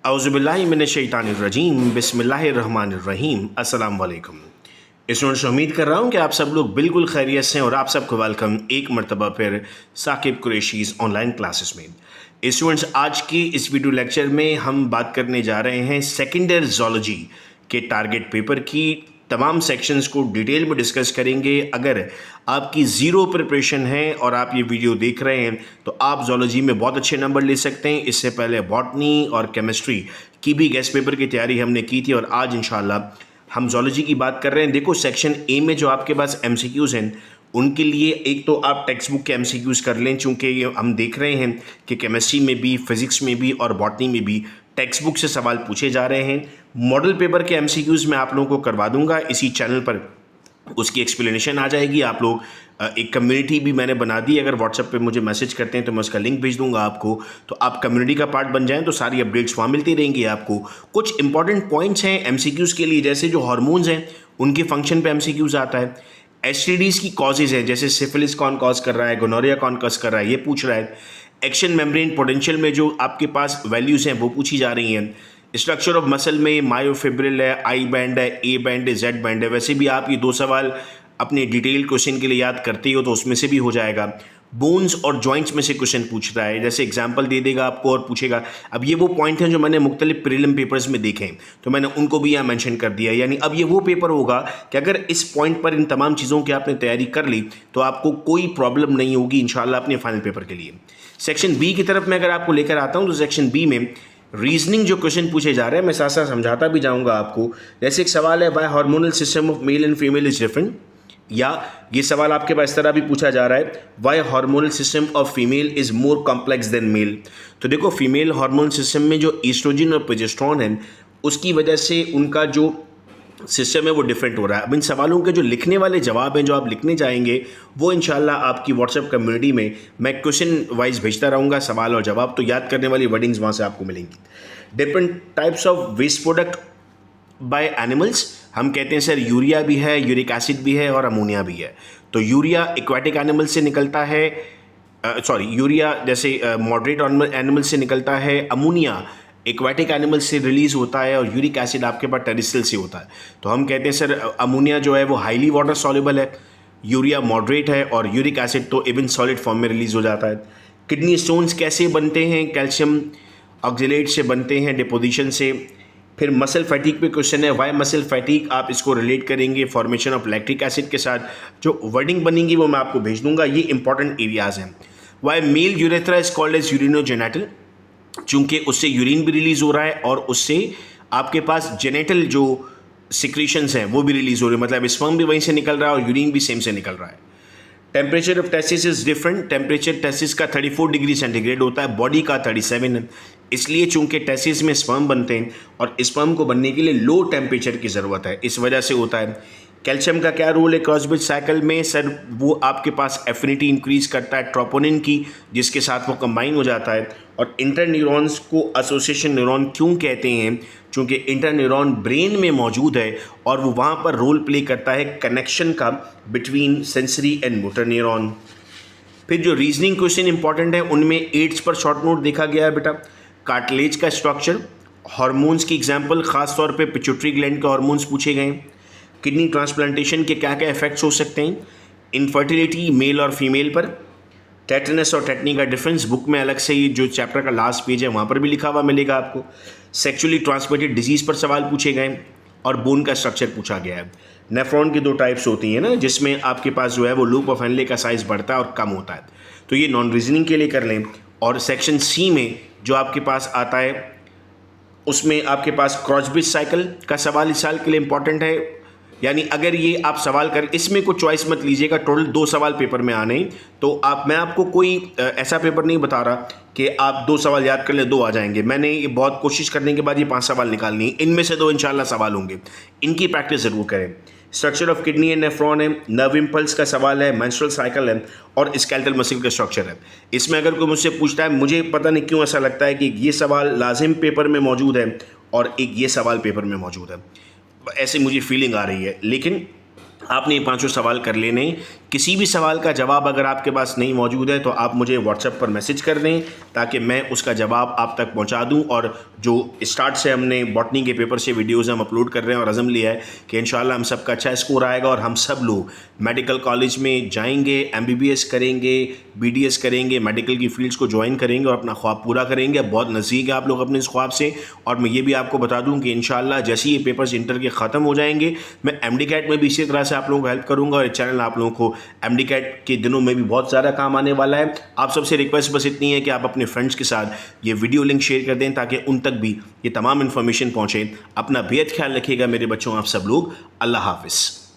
औज़ुबिल्लाहि मिनश्शैतानिर्रजीम बिस्मिल्लाहिर्रहमानिर्रहीम अस्सलाम वालेकुम। स्टूडेंट्स, उम्मीद कर रहा हूँ कि आप सब लोग बिल्कुल खैरियत से हैं और आप सबको वेलकम एक मरतबा फिर साकिब कुरैशीज़ ऑनलाइन क्लासेस में। स्टूडेंट्स, आज की इस वीडियो लेक्चर में हम बात करने जा रहे हैं सेकेंड ईयर ज़ूलॉजी के टारगेट पेपर की तमाम सेक्शंस को डिटेल में डिस्कस करेंगे। अगर आपकी ज़ीरो प्रिपरेशन है और आप ये वीडियो देख रहे हैं तो आप ज़ूलॉजी में बहुत अच्छे नंबर ले सकते हैं। इससे पहले बॉटनी और केमिस्ट्री की भी गेस्ट पेपर की तैयारी हमने की थी और आज इंशाल्लाह हम ज़ूलॉजी की बात कर रहे हैं। देखो, सेक्शन ए में जो आपके पास एमसीक्यूज़ हैं उनके लिए एक तो आप टेक्स्ट बुक के एमसीक्यूज़ कर लें, चूँकि हम देख रहे हैं कि केमिस्ट्री में भी, फिज़िक्स में भी और बॉटनी में भी टेक्स्ट बुक से सवाल पूछे जा रहे हैं। मॉडल पेपर के एमसीक्यूज़ मैं आप लोगों को करवा दूंगा इसी चैनल पर, उसकी एक्सप्लेनेशन आ जाएगी। आप लोग एक कम्युनिटी भी मैंने बना दी, अगर व्हाट्सएप पे मुझे मैसेज करते हैं तो मैं उसका लिंक भेज दूंगा आपको, तो आप कम्युनिटी का पार्ट बन जाएं तो सारी अपडेट्स वहाँ मिलती रहेंगी आपको। कुछ इंपॉर्टेंट पॉइंट्स हैं एमसीक्यूज़ के लिए, जैसे जो हार्मोन्स हैं उनके फंक्शन पे एमसीक्यूज़ आता है। एसटीडीज़ की कॉजेज़ हैं, जैसे सिफिलिस कौन कॉज कर रहा है, गोनोरिया कौन कॉज कर रहा है, ये पूछ रहा है। एक्शन मेम्ब्रेन पोटेंशियल में जो आपके पास वैल्यूज़ हैं वो पूछी जा रही हैं। स्ट्रक्चर ऑफ मसल में मायोफिब्रिल है, आई बैंड है, ए बैंड है, जेड बैंड है। वैसे भी आप ये दो सवाल अपने डिटेल क्वेश्चन के लिए याद करते हो तो उसमें से भी हो जाएगा। बोन्स और जॉइंट्स में से क्वेश्चन पूछ रहा है, जैसे एग्जांपल दे देगा आपको और पूछेगा। अब ये वो पॉइंट हैं जो मैंने मुख्तलिफ प्रीलिम पेपर्स में देखे हैं तो मैंने उनको भी यहाँ मेंशन कर दिया। यानी अब ये वो पेपर होगा कि अगर इस पॉइंट पर इन तमाम चीज़ों की आपने तैयारी कर ली तो आपको कोई प्रॉब्लम नहीं होगी इंशाल्लाह अपने फाइनल पेपर के लिए। सेक्शन बी की तरफ मैं अगर आपको लेकर आता हूँ तो सेक्शन बी में रीजनिंग जो क्वेश्चन पूछे जा रहे हैं मैं साथ साथ समझाता भी जाऊंगा आपको। जैसे एक सवाल है, why hormonal system of male and female is different, या ये सवाल आपके पास इस तरह भी पूछा जा रहा है, why hormonal system of female is more complex than male. तो देखो, फीमेल हार्मोन सिस्टम में जो ईस्ट्रोजन और प्रोजेस्टेरोन है उसकी वजह से उनका जो सिस्टम है वो डिफरेंट हो रहा है। अब इन सवालों के जो लिखने वाले जवाब हैं जो आप लिखने जाएंगे वो इंशाल्लाह आपकी व्हाट्सएप कम्युनिटी में मैं क्वेश्चन वाइज भेजता रहूँगा, सवाल और जवाब, तो याद करने वाली वर्डिंग्स वहाँ से आपको मिलेंगी। Different types of waste product by animals, हम कहते हैं सर यूरिया भी है, यूरिक एसिड भी है और अमोनिया भी है। तो यूरिया एक्वाटिक एनिमल से निकलता है, यूरिया जैसे मॉडरेट एनिमल से निकलता है, अमोनिया एक्वाटिक एनिमल से रिलीज होता है और यूरिक एसिड आपके पास टेरेस्ट्रियल से होता है। तो हम कहते हैं सर अमोनिया जो है वो हाईली वाटर सॉल्युबल है, यूरिया मॉडरेट है और यूरिक एसिड तो इवन सॉलिड फॉर्म में रिलीज हो जाता है। किडनी स्टोन्स कैसे बनते हैं? कैल्शियम ऑक्जेलेट से बनते हैं, डिपोजिशन से। फिर मसल फैटिक पे क्वेश्चन है, वाई मसल फैटिक, आप इसको रिलेट करेंगे फॉर्मेशन ऑफ लैक्टिक एसिड के साथ। जो वर्डिंग बनेंगी वो मैं आपको भेज दूंगा, ये इंपॉर्टेंट एरियाज हैं। Why male urethra is called as urinogenital, चूंकि उससे यूरिन भी रिलीज हो रहा है और उससे आपके पास जेनेटल जो सिक्रीशंस हैं वो भी रिलीज हो रहे हैं, मतलब स्पर्म भी वहीं से निकल रहा है और यूरिन भी सेम से निकल रहा है। Temperature of testis is different, temperature testis का 34 डिग्री सेंटीग्रेड होता है, बॉडी का 37 है। इसलिए चूंकि टेस्टिस में स्पर्म बनते हैं और स्पर्म को बनने के लिए लो टेम्परेचर की ज़रूरत है, इस वजह से होता है। कैल्शियम का क्या रोल है क्रॉसब्रिज साइकिल में? सर वो आपके पास एफिनिटी इंक्रीज करता है ट्रोपोनिन की, जिसके साथ वो कंबाइन हो जाता है। और इंटर न्यूरॉन्स को एसोसिएशन न्यूरॉन क्यों कहते हैं? चूँकि इंटर न्यूरॉन ब्रेन में मौजूद है और वो वहाँ पर रोल प्ले करता है कनेक्शन का between sensory and motor neuron. फिर जो रीजनिंग क्वेश्चन इंपॉर्टेंट है उनमें एड्स पर शॉर्ट नोट देखा गया है बेटा। कार्टिलेज का स्ट्रक्चर, हार्मोन्स की एग्जांपल, खास तौर पे पिट्यूटरी ग्लैंड के हार्मोन्स पूछे गए हैं। किडनी ट्रांसप्लांटेशन के क्या क्या इफेक्ट्स हो सकते हैं, इनफर्टिलिटी मेल और फीमेल पर, टेटनस और टेटनी का डिफरेंस, बुक में अलग से ही जो चैप्टर का लास्ट पेज है वहाँ पर भी लिखा हुआ मिलेगा आपको। सेक्सुअली ट्रांसमिटेड डिजीज़ पर सवाल पूछे गए और बोन का स्ट्रक्चर पूछा गया है। नेफ्रॉन की दो टाइप्स होती हैं ना, जिसमें आपके पास जो है वो लूप ऑफ हेनले का साइज़ बढ़ता है और कम होता है, तो ये नॉन रीजनिंग के लिए कर लें। और सेक्शन सी में जो आपके पास आता है उसमें आपके पास क्रॉसब्रिज साइकिल का सवाल इस साल के लिए इंपॉर्टेंट है। यानी अगर ये आप सवाल कर, इसमें कोई चॉइस मत लीजिएगा, टोटल 2 सवाल पेपर में आने, तो मैं आपको कोई ऐसा पेपर नहीं बता रहा कि आप 2 सवाल याद कर ले 2 आ जाएंगे। मैंने ये बहुत कोशिश करने के बाद ये 5 सवाल निकालनी है, इनमें से 2 इंशाल्लाह सवाल होंगे, इनकी प्रैक्टिस ज़रूर करें। Structure of kidney and nephron है, नर्व इम्पल्स का सवाल है, मेंस्ट्रुअल साइकिल है और स्केलेटल मसल का स्ट्रक्चर है। इसमें अगर कोई मुझसे पूछता है, मुझे पता नहीं क्यों ऐसा लगता है कि ये सवाल लाजिम पेपर में मौजूद है और एक ये सवाल पेपर में मौजूद है, ऐसे मुझे फीलिंग आ रही है, लेकिन आपने ये 5 सवाल कर लेने किसी भी सवाल का जवाब अगर आपके पास नहीं मौजूद है तो आप मुझे व्हाट्सएप पर मैसेज कर दें ताकि मैं उसका जवाब आप तक पहुंचा दूं। और जो स्टार्ट से हमने बॉटनी के पेपर से वीडियोज़ हम अपलोड कर रहे हैं और अज़म लिया है कि इंशाल्लाह हम सबका अच्छा स्कोर आएगा और हम सब लोग मेडिकल कॉलेज में जाएंगे, MBBS करेंगे, BDS करेंगे, मेडिकल की फील्ड्स को ज्वाइन करेंगे और अपना ख्वाब पूरा करेंगे। बहुत नज़दीक है आप लोग अपने इस ख्वाब से। और मैं ये भी आपको बता दूं कि इंशाल्लाह जैसे ये पेपर्स इंटर के ख़त्म हो जाएंगे मैं MD-CAT में भी इसी तरह से आप लोगों को हेल्प करूँगा और ये चैनल आप लोगों को MD-CAT के दिनों में भी बहुत ज़्यादा काम आने वाला है। आप सबसे रिक्वेस्ट बस इतनी है कि आप अपने फ्रेंड्स के साथ ये वीडियो लिंक शेयर कर दें ताकि उन तक भी ये तमाम इन्फॉर्मेशन पहुँचे। अपना बेहद ख्याल रखिएगा मेरे बच्चों, आप सब लोग। अल्लाह हाफिज़।